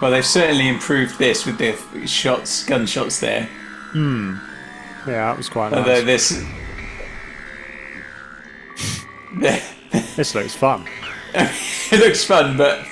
Well, they've certainly improved this with the gunshots there. Yeah, that was quite nice. Although this... This looks fun. It looks fun, but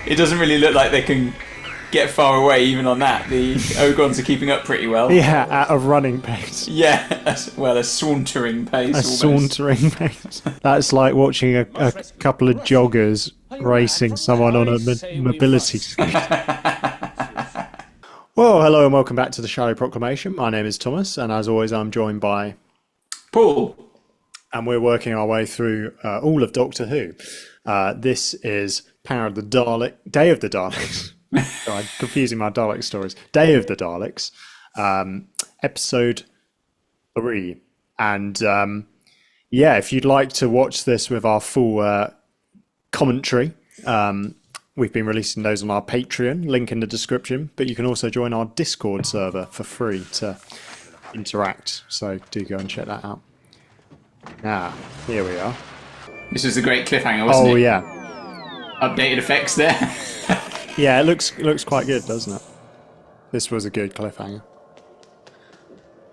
it doesn't really look like they can get far away even on that. The Ogons are keeping up pretty well. Yeah, at a running pace. Yeah, a sauntering pace. Sauntering pace. That's like watching a couple of joggers racing someone on a mobility scooter. Well, hello and welcome back to the Shallow Proclamation. My name is Thomas, and as always, I'm joined by Paul. And we're working our way through all of Doctor Who. This is Power of the Dalek, Day of the Daleks. Oh, I'm confusing my Dalek stories. Day of the Daleks, episode 3. And yeah, if you'd like to watch this with our full commentary, we've been releasing those on our Patreon, link in the description. But you can also join our Discord server for free to interact. So do go and check that out. Ah, here we are. This was a great cliffhanger, wasn't it? Oh, yeah. Updated effects there. Yeah, it looks quite good, doesn't it? This was a good cliffhanger.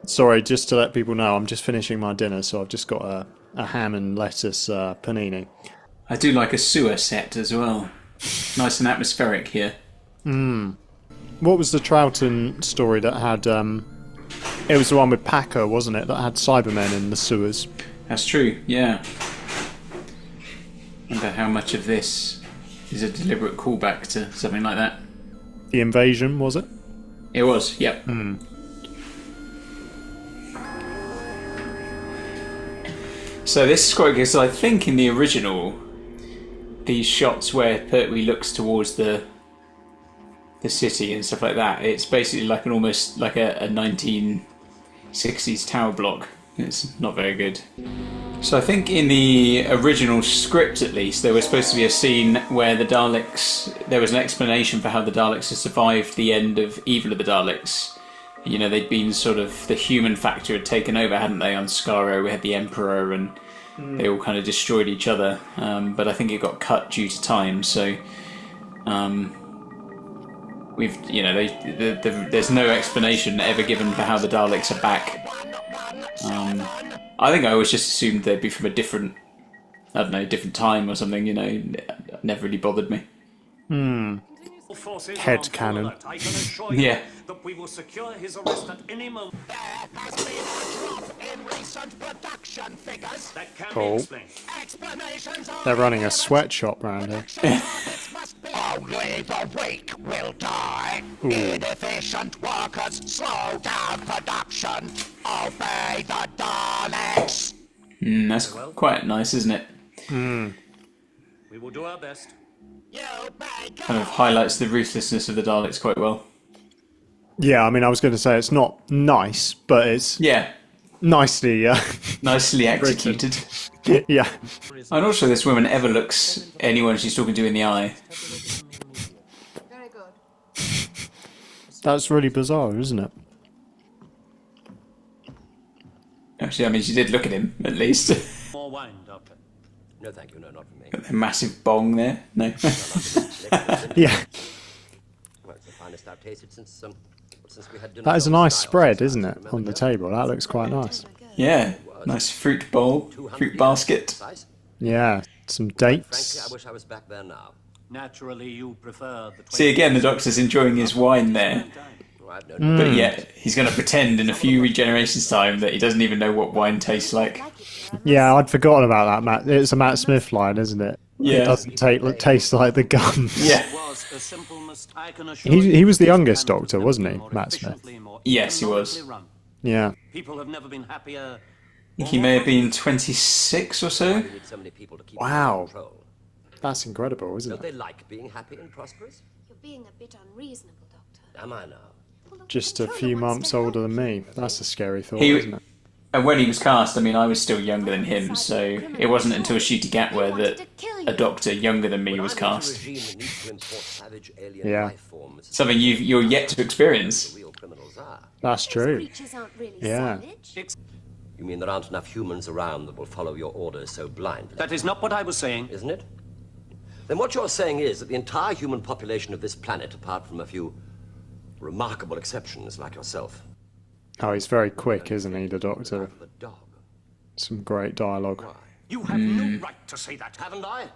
Sorry, just to let people know, I'm just finishing my dinner, so I've just got a ham and lettuce panini. I do like a sewer set as well. Nice and atmospheric here. What was the Troughton story that had... it was the one with Packer, wasn't it? That had Cybermen in the sewers. That's true, yeah. Wonder how much of this is a deliberate callback to something like that. The invasion, was it? It was, yep. So this is quite good, so I think in the original, these shots where Pertwee looks towards the city and stuff like that, it's basically like almost like a 1960s tower block. It's not very good. So I think in the original script, at least, there was supposed to be a scene where the Daleks... There was an explanation for how the Daleks had survived the end of Evil of the Daleks. You know, they'd been sort of... The human factor had taken over, hadn't they? On Skaro, we had the Emperor, and they all kind of destroyed each other. But I think it got cut due to time, so... we've... You know, there's no explanation ever given for how the Daleks are back. I think I always just assumed they'd be from a different, I don't know, different time or something, you know. It never really bothered me. Head cannon. Yeah. That we will secure his arrest at any moment. There has been a drop in recent production figures. That can Cool. be explained. Explanations are... They're running a sweatshop round here. Only the weak will die. Inefficient workers slow down production. Obey the Daleks. That's quite nice, isn't it? We will do our best. You may go. Kind of highlights the ruthlessness of the Daleks quite well. Yeah, I mean, I was going to say it's not nice, but it's Yeah, nicely... nicely executed. yeah. I'm not sure this woman ever looks anyone she's talking to in the eye. Very good. That's really bizarre, isn't it? Actually, I mean, she did look at him, at least. More wine, Doctor. No, thank you. No, not for me. A massive bong there. No. Yeah. Well, it's the finest I've tasted since we had dinner. That is a nice spread, isn't it, on the table? That looks quite nice. Yeah, nice fruit bowl, fruit basket. Yeah, some Frankly, dates. I wish I was back there now. Naturally, you prefer the... See, again, the Doctor's enjoying his wine there. Oh, I've no But yet, he's going to pretend in a few regenerations' time that he doesn't even know what wine tastes like. Yeah, I'd forgotten about that, Matt. It's a Matt Smith line, isn't it? Yeah. It doesn't taste like the gums. Yeah. was a simple I can assure He was the you, youngest this Doctor, panel wasn't he, has never been Matt more Smith? efficiently, more Yes, he was. economically run. Yeah. People have never been happier. I think he may have been 26 or so. We need so many people to keep Wow. under control. That's incredible, isn't Don't it? they like being happy and prosperous? You're being a bit unreasonable, Doctor. Am I now? Well, Dr. Just a Petrola few wants months to help older than you. me. That's a scary thought, He- isn't it? And when he was cast, I mean, I was still younger than him, so it wasn't until Shooty Gatwa that a Doctor younger than me was I'm into a cast. regime that needs to import savage alien Yeah. life forms. Something you're yet to experience. Real criminals are. That's Those true. creatures aren't really Yeah. savage. You mean there aren't enough humans around that will follow your orders so blindly? That is not what I was saying. Isn't it? Then what you're saying is that the entire human population of this planet, apart from a few remarkable exceptions like yourself, Oh, he's very quick, isn't he, the Doctor? the dog. Some great dialogue. You have no right to say that. Haven't I?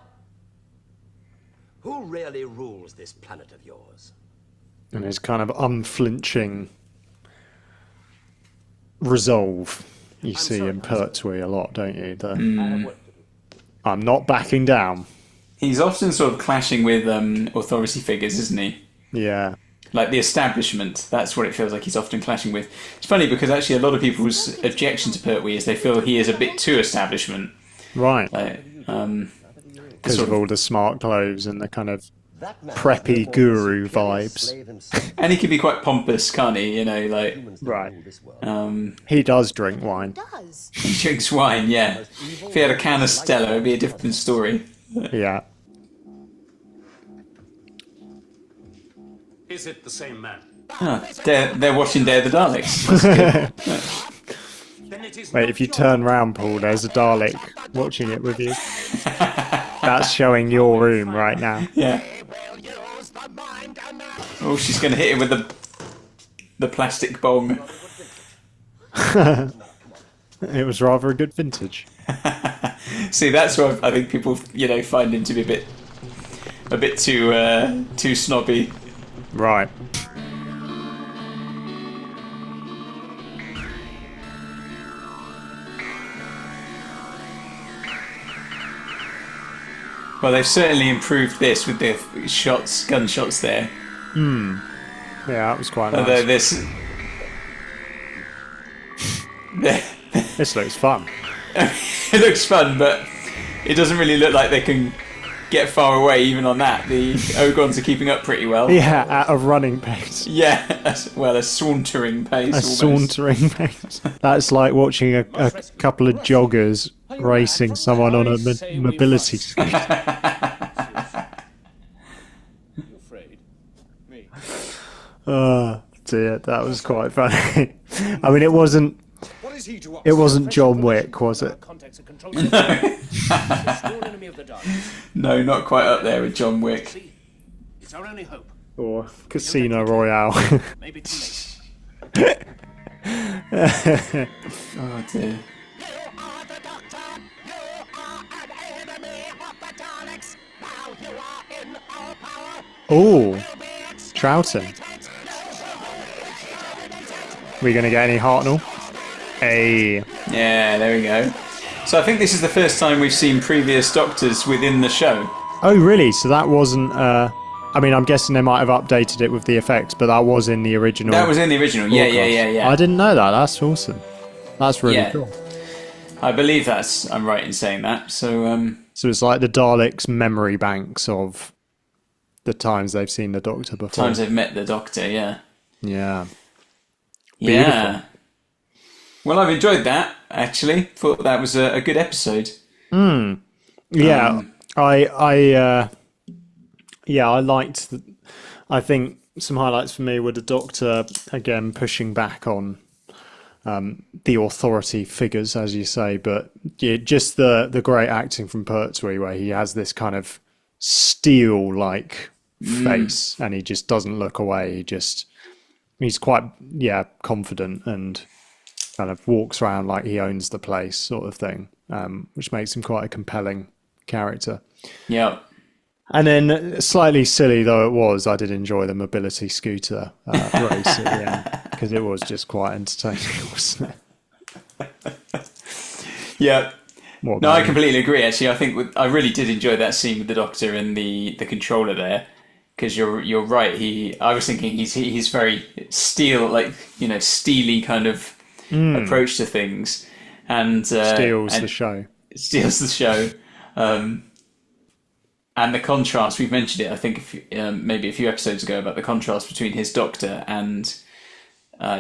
Who really rules this planet of yours? And his kind of unflinching resolve you see in Pertwee a lot, don't you? I'm not backing down. He's often sort of clashing with authority figures, isn't he? Yeah. Like the establishment, that's what it feels like he's often clashing with. It's funny because actually a lot of people's objection to Pertwee is they feel he is a bit too establishment. Right. Like, Because of all the smart clothes and the kind of preppy guru vibes. and he can be quite pompous, can't he? You know, like Right. He does drink wine. Does. he drinks wine, yeah. If he had a can of Stella, it'd be a different story. Yeah. Is it the same man? Oh, they're watching Day of the Daleks. Then it is Wait, not if you your turn round, Paul, there's a Dalek watching it with you. That's showing your room right now. Yeah. Will use the mind and Oh, she's going to hit him with the plastic bong. It was rather a good vintage. See, that's what I think people, find him to be a bit too snobby. Right. Well, they've certainly improved this with the gunshots there. Yeah, that was quite Although nice. This looks fun. It looks fun, but it doesn't really look like they can get far away even on that. The Ogons are keeping up pretty well. Yeah, at a running pace. Yeah, a sauntering pace. A sauntering pace. That's like watching a couple of joggers racing someone on a mobility scooter. Oh dear, that was quite funny. I mean, it wasn't John Wick, was it? No, not quite up there with John Wick. It's our only hope. Or Casino Royale. Maybe too late. Oh dear. You are the Doctor. You are an enemy of the Daleks. Now you are in our power. Oh, Troughton. We gonna get any Hartnell? Hey. Yeah, there we go. So I think this is the first time we've seen previous Doctors within the show. Oh, really? So that wasn't. I mean, I'm guessing they might have updated it with the effects, but that was in the original. That was in the original. Yeah. I didn't know that. That's awesome. That's really Yeah. cool. I believe I'm right in saying that. So So it's like the Daleks' memory banks of the times they've seen the Doctor before. times they've met the Doctor, yeah. Yeah. Yeah. Well, I've enjoyed that, actually. Thought that was a good episode. Yeah. I liked. I think some highlights for me were the Doctor again pushing back on the authority figures, as you say, but yeah, just the great acting from Pertwee, where he has this kind of steel-like face, and he just doesn't look away. He's quite confident and kind of walks around like he owns the place, sort of thing, which makes him quite a compelling character. Yeah. And then, slightly silly though it was, I did enjoy the mobility scooter race at the end, because it was just quite entertaining, wasn't it? Yeah. What No, about I you? completely agree. Actually, I think I really did enjoy that scene with the Doctor and the controller there, because you're right. I was thinking he's very steely kind of approach to things, and Steals and the show. steals the show. And the contrast, we've mentioned it, I think, maybe a few episodes ago, about the contrast between his Doctor and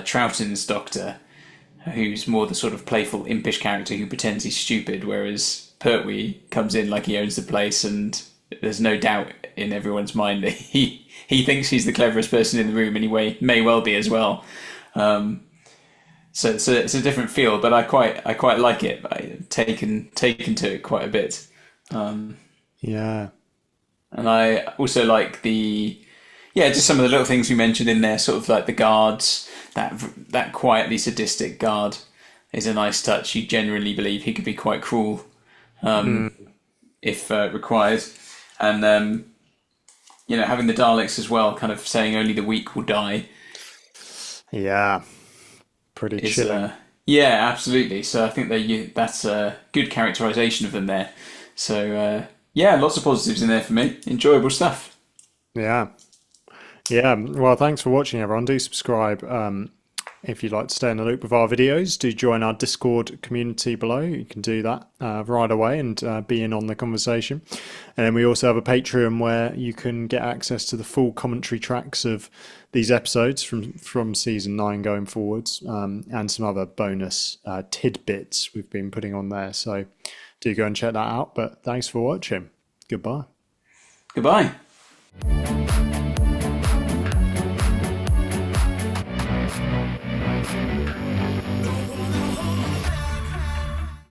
Troughton's Doctor, who's more the sort of playful, impish character who pretends he's stupid, whereas Pertwee comes in like he owns the place, and there's no doubt in everyone's mind that he thinks he's the cleverest person in the room, and he may well be as well. So it's a different feel, but I quite like it. I've taken to it quite a bit. Yeah. And I also like just some of the little things we mentioned in there, sort of like the guards, that quietly sadistic guard is a nice touch. You genuinely believe he could be quite cruel if required. And, having the Daleks as well, kind of saying only the weak will die. Yeah, pretty chilling. Yeah, absolutely. So I think that's a good characterisation of them there. So, lots of positives in there for me. Enjoyable stuff. Yeah. Yeah, well, thanks for watching, everyone. Do subscribe if you'd like to stay in the loop with our videos. Do join our Discord community below. You can do that right away and be in on the conversation. And then we also have a Patreon where you can get access to the full commentary tracks of these episodes from season 9 going forwards, and some other bonus tidbits we've been putting on there. So do go and check that out. But thanks for watching. Goodbye. Goodbye.